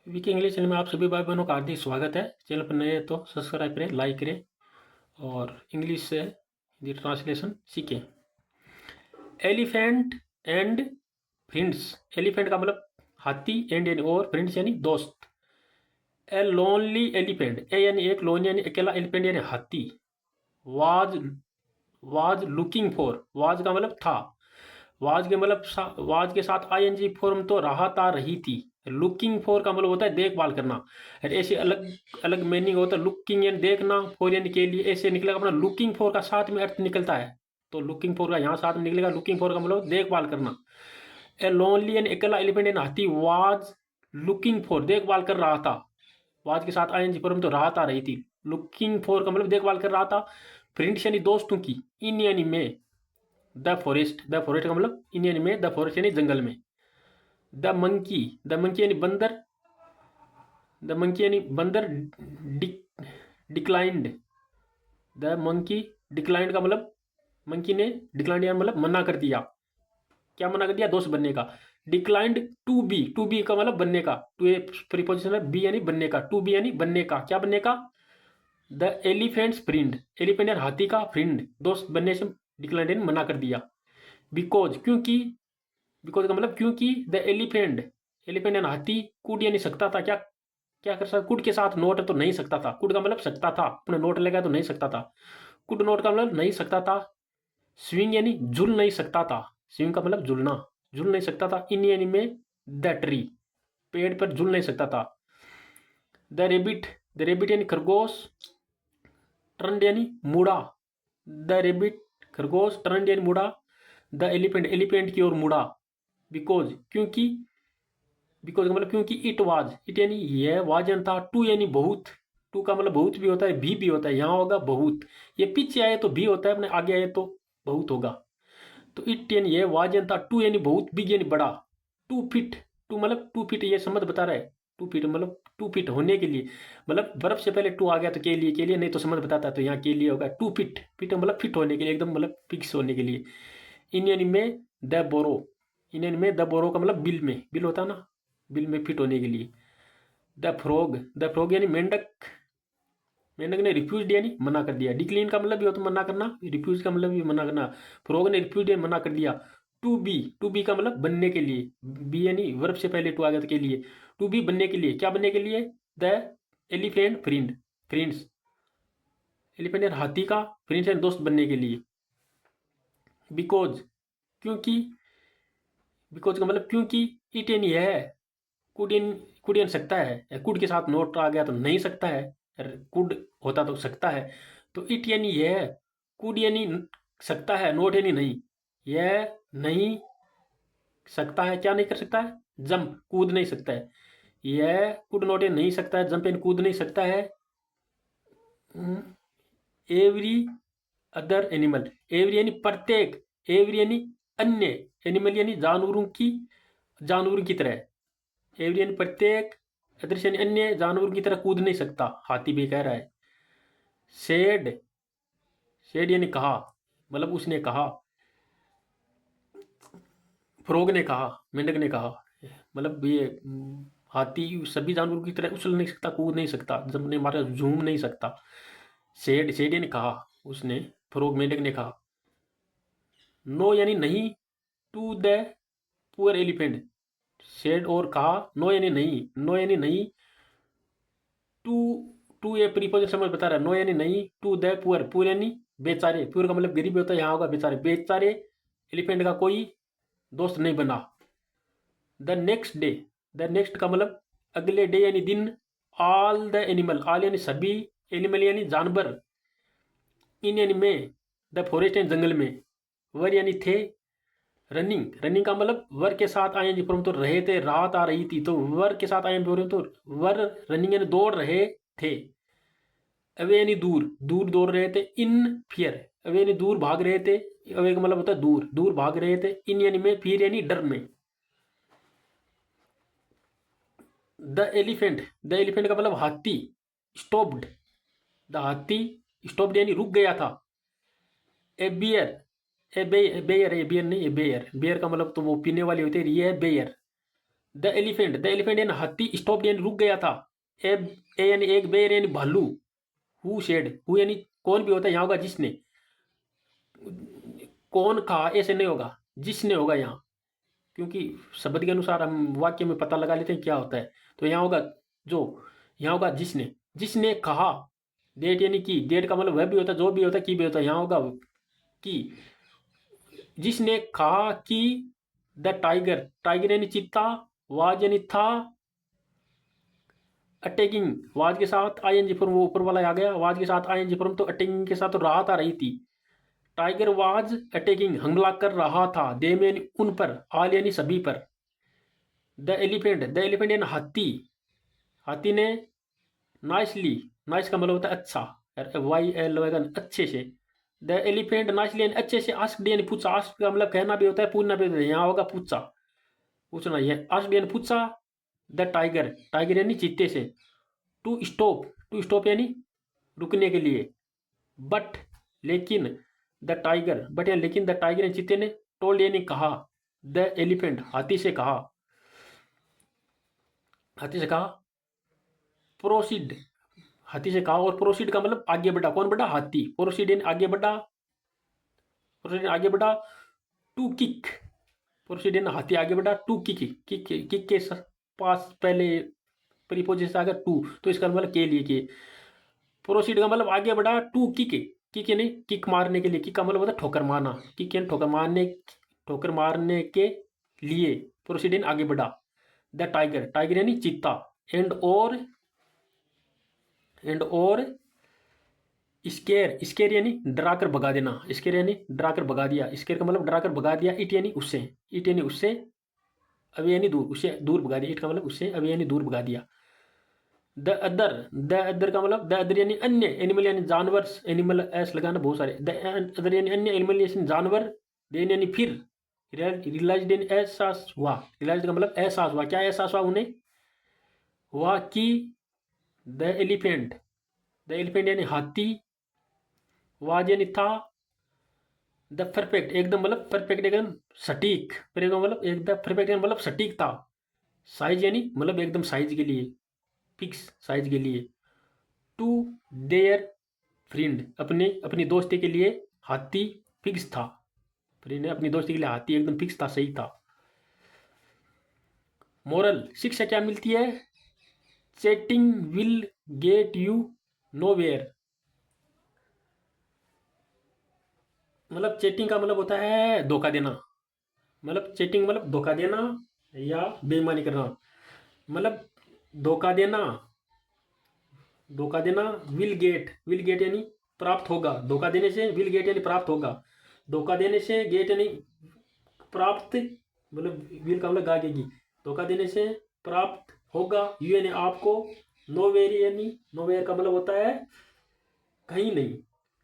VK English channel में आप सभी भाई बहनों का हार्दिक स्वागत है। चैनल पर नए हैं तो सब्सक्राइब करें, लाइक करें और इंग्लिश से हिंदी ट्रांसलेशन सीखें। Elephant and friends. एलिफेंट का मतलब हाथी, एंड यानी और, फ्रेंड्स यानी दोस्त। ए लोनली एलिफेंट, ए यानी एक, लोन यानी अकेला, एलिफेंट यानी हाथी। Was was looking for, was का मतलब था, वाज के मतलब वाज के साथ आईएनजी फॉर्म तो रहा था, रही थी। लुकिंग फॉर का मतलब होता है देखभाल करना। और ऐसे अलग अलग मीनिंग होता है। लुकिंग यानी देखना, फॉर यानी के लिए, ऐसे निकलेगा अपना लुकिंग फॉर का साथ में अर्थ निकलता है। तो लुकिंग फॉर का यहाँ साथ में निकलेगा, लुकिंग फॉर का मतलब देखभाल करना। ए लोनली यानी अकेला, एलिफेंट यानी हाथी, वाज लुकिंग फॉर देखभाल कर रहा था। वाज के साथ आईएनजी फॉर्म तो रहा था, रही थी। लुकिंग फॉर का मतलब देखभाल कर रहा था। फ्रेंड्स यानी दोस्तों की, इन यानी में, द फॉरेस्ट, द फॉरेस्ट का मतलब इन यानी में, द फॉरेस्ट यानी जंगल में। द मंकी, द मंकी यानी बंदर, द मंकी यानी बंदर। डिक्लाइंड, द मंकी डिक्लाइंड का मतलब मंकी ने डिक्लाइंड यानी मतलब मना कर दिया। क्या मना कर दिया? दोस्त बनने का। Declined to be, to be का मतलब बनने का, टू ए प्रीपोजिशन है, बी यानी बनने का, टू बी यानी बनने का, क्या बनने का? द एलिफेंट्स फ्रेंड, एलिफेंट यानी हाथी का फ्रेंड, दोस्त बनने से डिक्लाइंड यानी मना कर दिया। बिकॉज क्योंकि, बिकॉज का मतलब क्योंकि, द एलिफेंट, एलिफेंट यानी हाथी, कुड यानी सकता था, क्या क्या कर सकता, कुड के साथ नोट तो नहीं सकता था, कुड का मतलब सकता था, अपने नोट लगा तो नहीं सकता था, कुड नोट का मतलब नहीं सकता था। स्विंग यानी झूल नहीं सकता था, स्विंग का मतलब झूलना, झूल नहीं सकता था। इन यानी में, द ट्री, पेड़ पर झूल नहीं सकता था। द रेबिट, द रेबिट यानी खरगोश, टर्न यानी मुड़ा, द रेबिट खरगोश, टर्न यानी मुड़ा। द एलिफेंट, एलिफेंट की ओर मुड़ा। बिकॉज क्योंकि, बिकॉज का मतलब क्योंकि, इट वाज, इट यानी यह, वाज यानी था, टू यानी बहुत, टू का मतलब बहुत भी होता है, भी होता है, यहाँ होगा बहुत। ये पीछे आए तो भी होता है, अपने आगे आए तो बहुत होगा। तो इट यानी यह, वाज यानी था, टू यानी बहुत, बिग यानी बड़ा। 2 फीट, टू मतलब 2 फीट, ये समझ बता रहा है। 2 फीट मतलब 2 फीट होने के लिए, मतलब बर्फ से पहले टू आ गया तो के लिए नहीं तो समझ बताता, तो यहाँ के लिए होगा 2 फीट, फीट मतलब फिट होने के लिए, एकदम मतलब फिक्स होने के लिए। इन यानी में, द बोरो, इन यानी में, द बोरो का मतलब बिल में, बिल होता है ना, बिल में फिट होने के लिए। द फ्रॉग, द फ्रॉग यानी मेंढक, मेंढक ने रिफ्यूज यानी मना कर दिया। डिक्लीन का मतलब भी होता है मना करना, रिफ्यूज का मतलब भी मना करना। फ्रॉग ने रिफ्यूज यानी मना कर दिया। टू बी का मतलब बनने के लिए, बी यानी वर्ब से पहले टू आ गया तो के लिए, टू बी बनने के लिए, क्या बनने के लिए? The elephant friend, friends, elephant यानी हाथी का फ्रेंड्स यानी दोस्त बनने के लिए। बिकॉज क्योंकि, बिकॉज का मतलब क्योंकि, इट यानी है, कुड इन, कुड इन सकता है, कुड के साथ नोट आ गया तो नहीं सकता है, कुड होता तो सकता है। तो इट यानी यह, कुड यानी सकता है, नोट यानी नहीं, यह नहीं सकता है, क्या नहीं कर सकता है? जंप, कूद नहीं सकता है। यह कुड नोट यानी नहीं सकता है, जंप यानी कूद नहीं सकता है। एवरी अदर एनिमल, एवरी यानी प्रत्येक, एवरी यानी अन्य, एनिमल यानी जानवरों की, जानवरों की तरह। एवरी प्रत्येक, अदृश्य यानी अन्य, जानवर की तरह कूद नहीं सकता, हाथी भी कह रहा है। शेड, शेड यानी कहा, मतलब उसने कहा, फ्रॉग ने कहा, मेंढक ने कहा, मतलब ये हाथी सभी जानवरों की तरह उछल नहीं सकता, कूद नहीं सकता, जमने मारे झूम नहीं सकता। शेड, शेड यानी कहा उसने, फ्रॉग मेंढक ने कहा। नो यानी नहीं, टू द पुअर एलिफेंट, शेड और कहा, नो यानी नहीं, नो यानी नहीं, टू, टू ये प्रीपोजिशन समझ बता रहा है, नो यानी नहीं, टू द पुअर, पुअर यानी बेचारे, पुअर का मतलब गरीब होता है, यहाँ होगा बेचारे, बेचारे एलिफेंट का कोई दोस्त नहीं बना। The next day, the next का मतलब अगले डे यानी दिन। ऑल द एनिमल, ऑल यानी सभी, एनिमल यानी जानवर, इन यानी में, द फॉरेस्ट यानी जंगल में, वर यानी थे। रनिंग, रनिंग का मतलब वर के साथ आए फॉर्म तो रहे थे, रात आ रही थी, तो वर के साथ आए फॉर्म तो वर, रनिंग यानी दौड़ रहे थे। अवे यानी दूर, दूर दौड़ रहे थे। इन फियर, अवे यानी दूर भाग रहे थे, अवे का मतलब होता है दूर, दूर भाग रहे थे। इन यानी में, फिर यानी डर में। द एलिफेंट, द एलिफेंट का मतलब हाथी। स्टॉप्ड, द हाथी स्टॉप्ड यानी रुक गया था। ए बियर, ए बेयर, ए बियर नहीं, ए बेयर, बियर का मतलब तो वो पीने वाली होती है, ये है बेयर। द एलिफेंट यानी हाथी, स्टॉप यानी रुक गया था, ए यानी एक, बेर यानी भालू, हु शेड, हु यानी कौन भी होता है, यहाँ होगा जिसने, कौन कहा ऐसे नहीं होगा, जिसने होगा यहाँ, क्योंकि शब्द के अनुसार हम वाक्य में पता लगा लेते हैं क्या होता है। तो यहाँ होगा जो, यहाँ होगा जिसने, जिसने कहा, डेट यानी की, डेट का मतलब वह भी होता है, जो भी होता है, की भी होता है, यहाँ होगा की, जिसने कहा कि द टाइगर, टाइगर यानी चीता, वाज यानी था, अटैकिंग, वाज के साथ आईएनजी फॉर्म, वो ऊपर वाला आ गया, वाज के साथ आईएनजी फॉर्म, तो अटैकिंग के साथ तो राहत आ रही थी, टाइगर वाज अटैकिंग, हमला कर रहा था, देम यानी उन पर, आल यानी सभी पर, द एलिफेंट यानी हाथी, हाथी ने, नाइसली, नाइस का मतलब होता है अच्छा, वाई एल अच्छे से, द एलिफेंट नाइसली यानी अच्छे से, आस्क्ड यानी पूछा, आस्क का मतलब कहना भी होता है, पूछना भी होता है, यहाँ होगा पूछा, पूछना, ये आस्क्ड यानी पूछा, द टाइगर, टाइगर यानी चीते से, टू स्टॉप, टू स्टॉप यानी रुकने के लिए, बट लेकिन, द टाइगर, बट या लेकिन, द टाइगर यानी चीते ने, टोल्ड यानी कहा, द एलिफेंट हाथी से कहा, हाथी से कहा, प्रोसीड, हाथी से कहा, और प्रोसीड का मतलब आगे बढ़ा, कौन बढ़ा, हाथी, प्रोसीड यानी आगे बढ़ा, प्रोसीड आगे बढ़ा, टू किक, प्रोसीड यानी हाथी आगे बढ़ा, टू किक, किक के पास पहले प्रीपोजिशन अगर टू, तो इसका मतलब के लिए, के, प्रोसीड का मतलब आगे बढ़ा, टू किक, किक यानी किक मारने के लिए, किक का मतलब होता है ठोकर मारना, किक यानी ठोकर मारने के लिए, प्रोसीड यानी आगे बढ़ा, द टाइगर, टाइगर यानी चीता, एंड और स्केर यानी डरा कर भगा देना, स्केर यानी डरा कर भगा दिया, स्केर का मतलब डरा कर भगा दिया, इट यानी उससे, इट यानी उससे, अवे यानी दूर, उससे दूर भगा दिया, इट का मतलब उससे, अवे यानी दूर भगा दिया, द अदर का मतलब, द अदर यानी अन्य, एनिमल यानी जानवर, एनिमल एस लगाना बहुत सारे, द अदर यानी अन्य, एनिमल यानी जानवर, देन यानी फिर, रियलाइज यानी एहसास हुआ, रियलाइज का मतलब एहसास हुआ, क्या एहसास हुआ उन्हें, हुआ कि द एलिफेंट यानी हाथी, वाज यानी था, द परफेक्ट एकदम मतलब परफेक्ट एकदम सटीक, मतलब एकदम परफेक्ट मतलब सटीक था, साइज यानी मतलब एकदम साइज के लिए, फिक्स साइज के लिए, टू देयर फ्रेंड अपनी दोस्ती के लिए, हाथी फिक्स था, फ्रेंड अपनी दोस्ती के लिए हाथी एकदम फिक्स था, सही था। मोरल शिक्षा क्या मिलती है, chatting will get you nowhere, मतलब चैटिंग का मतलब होता है धोखा देना, मतलब चैटिंग मतलब धोखा देना या बेईमानी करना, मतलब धोखा देना, विल गेट यानी प्राप्त होगा, धोखा देने से विल गेट यानी प्राप्त होगा, धोखा देने से गेट यानी प्राप्त, मतलब विल का मतलब गागेगी, धोखा देने से प्राप्त होगा, यू यानी आपको, नोवेयर यानी, नोवेयर का मतलब होता है कहीं नहीं,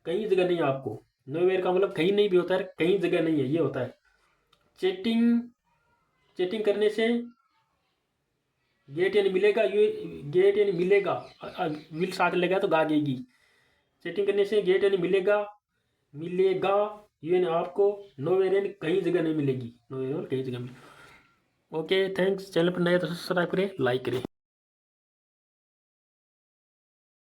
कहीं जगह नहीं आपको, नोवेयर का मतलब कहीं नहीं भी होता है, कहीं जगह नहीं है, ये होता है। चैटिंग, चैटिंग करने से गेट यानी मिलेगा, यू गेट यानी मिलेगा, विल साथ लगेगा तो गागेगी, चैटिंग करने से गेट यानी मिलेगा, मिलेगा, यू यानी आपको, नोवेयर यानी कहीं जगह नहीं मिलेगी, नोवेयर कहीं जगह मिलेगी। ओके थैंक्स, चैनल पर नया तो सब्सक्राइब करें, लाइक करें।